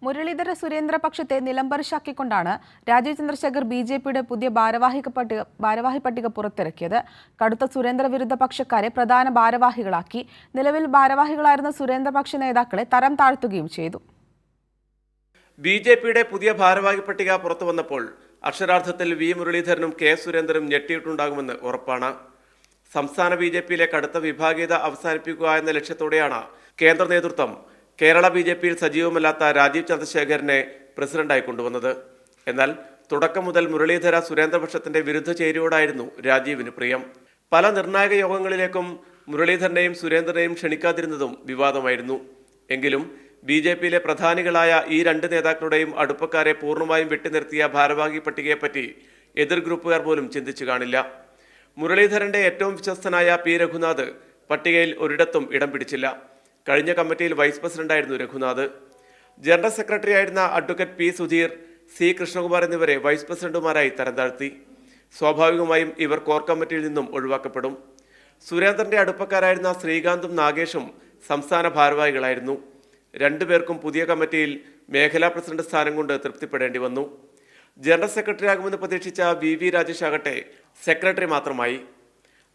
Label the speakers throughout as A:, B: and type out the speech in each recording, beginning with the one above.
A: മുരളീധര സുരേന്ദ്ര പക്ഷത്തെ നിലംപരിശാക്കിക്കൊണ്ടാണ് രാജീവ് ചന്ദ്രശേഖർ ബി.ജെ.പിയുടെ പുതിയ ഭാരവാഹി പട്ടിക പുറത്തിറക്കിയത്. കടുത്ത സുരേന്ദ്ര വിരുദ്ധ പക്ഷക്കാരെ പ്രധാന ഭാരവാഹികളാക്കി. നിലവിൽ ഭാരവാഹികളായിരുന്ന സുരേന്ദ്രപക്ഷ നേതാക്കളെ തരം താഴ്ത്തുകയും ചെയ്തു.
B: ബി.ജെ.പിയുടെ പുതിയ ഭാരവാഹി പട്ടിക പുറത്തു വന്നപ്പോൾ അക്ഷരാർത്ഥത്തിൽ വി മുരളീധരനും കെ സുരേന്ദ്രനും ഞെട്ടിയിട്ടുണ്ടാകുമെന്ന് ഉറപ്പാണ്. സംസ്ഥാന ബി.ജെ.പിയിലെ കടുത്ത വിഭാഗീയത അവസാനിപ്പിക്കുക എന്ന ലക്ഷ്യത്തോടെയാണ് കേന്ദ്ര നേതൃത്വം കേരള ബി.ജെ.പിയിൽ സജീവമല്ലാത്ത രാജീവ് ചന്ദ്രശേഖരനെ പ്രസിഡന്റായി കൊണ്ടുവന്നത്. എന്നാൽ തുടക്കം മുതൽ മുരളീധര സുരേന്ദ്രപക്ഷത്തിന്റെ വിരുദ്ധ ചേരിയോടായിരുന്നു രാജീവിന് പ്രിയം. പല നിർണായക യോഗങ്ങളിലേക്കും മുരളീധരനെയും സുരേന്ദ്രനെയും ക്ഷണിക്കാതിരുന്നതും വിവാദമായിരുന്നു. എങ്കിലും ബി.ജെ.പിയിലെ പ്രധാനികളായ ഈ രണ്ട് നേതാക്കളുടെയും അടുപ്പക്കാരെ പൂർണ്ണമായും വെട്ടിനിർത്തിയ ഭാരവാഹി പട്ടികയെപ്പറ്റി എതിർ ഗ്രൂപ്പുകാർ പോലും ചിന്തിച്ചു കാണില്ല. മുരളീധരന്റെ ഏറ്റവും വിശ്വസ്തനായ പി രഘുനാഥ് പട്ടികയിൽ ഒരിടത്തും ഇടം പിടിച്ചില്ല. കഴിഞ്ഞ കമ്മിറ്റിയിൽ വൈസ് പ്രസിഡന്റായിരുന്നു രഘുനാഥ്. ജനറൽ സെക്രട്ടറി ആയിരുന്ന advocate P Sudheer, C Krishnakumar എന്നിവരെ വൈസ് പ്രസിഡന്റുമാരായി തരംതാഴ്ത്തി. സ്വാഭാവികമായും ഇവർ കോർ കമ്മിറ്റിയിൽ നിന്നും ഒഴിവാക്കപ്പെടും. സുരേന്ദ്രന്റെ അടുപ്പക്കാരായിരുന്ന ശ്രീകാന്തും നാഗേഷും സംസ്ഥാന ഭാരവാഹികളായിരുന്നു. രണ്ടുപേർക്കും പുതിയ കമ്മിറ്റിയിൽ മേഖലാ പ്രസിഡന്റ് സ്ഥാനം കൊണ്ട് തൃപ്തിപ്പെടേണ്ടി വന്നു. ജനറൽ സെക്രട്ടറി ആകുമെന്ന് പ്രതീക്ഷിച്ച വി രാജേഷ് ആകട്ടെ സെക്രട്ടറി മാത്രമായി.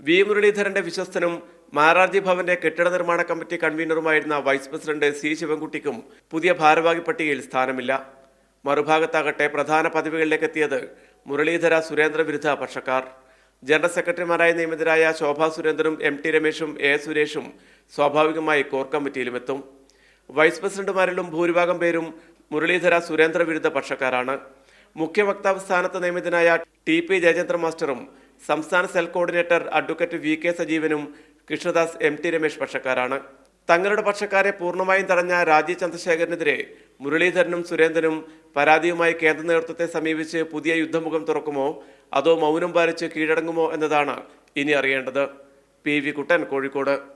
B: വി മുരളീധരന്റെ വിശ്വസ്തനും മാരാർജി ഭവന്റെ കെട്ടിട നിർമ്മാണ കമ്മിറ്റി കൺവീനറുമായിരുന്ന വൈസ് പ്രസിഡന്റ് സി ശിവൻകുട്ടിക്കും പുതിയ ഭാരവാഹി പട്ടികയിൽ സ്ഥാനമില്ല. മറുഭാഗത്താകട്ടെ പ്രധാന പദവികളിലേക്ക് എത്തിയത് മുരളീധര സുരേന്ദ്ര വിരുദ്ധ പക്ഷക്കാർ. ജനറൽ സെക്രട്ടറിമാരായി നിയമിതരായ ശോഭാ സുരേന്ദ്രനും എം.ടി. രമേശും എ സുരേഷും സ്വാഭാവികമായി കോർ കമ്മിറ്റിയിലും എത്തും. വൈസ് പ്രസിഡന്റുമാരിലും ഭൂരിഭാഗം പേരും മുരളീധര സുരേന്ദ്ര വിരുദ്ധ പക്ഷക്കാരാണ്. മുഖ്യ വക്താവ് സ്ഥാനത്ത് നിയമിതനായ ടി.പി. ജയചന്ദ്ര മാസ്റ്ററും സംസ്ഥാന സെൽ കോർഡിനേറ്റർ അഡ്വക്കേറ്റ് വി.കെ. സജീവനും കൃഷ്ണദാസ്, എം.ടി. രമേശ് പക്ഷക്കാരാണ്. തങ്ങളുടെ പക്ഷക്കാരെ പൂർണ്ണമായും തടഞ്ഞ രാജീവ് ചന്ദ്രശേഖരനെതിരെ മുരളീധരനും സുരേന്ദ്രനും പരാതിയുമായി കേന്ദ്ര നേതൃത്വത്തെ സമീപിച്ച് പുതിയ യുദ്ധമുഖം തുറക്കുമോ അതോ മൗനം പാലിച്ച് കീഴടങ്ങുമോ എന്നതാണ് ഇനി അറിയേണ്ടത്. പി.വി. കുട്ടൻ, കോഴിക്കോട്.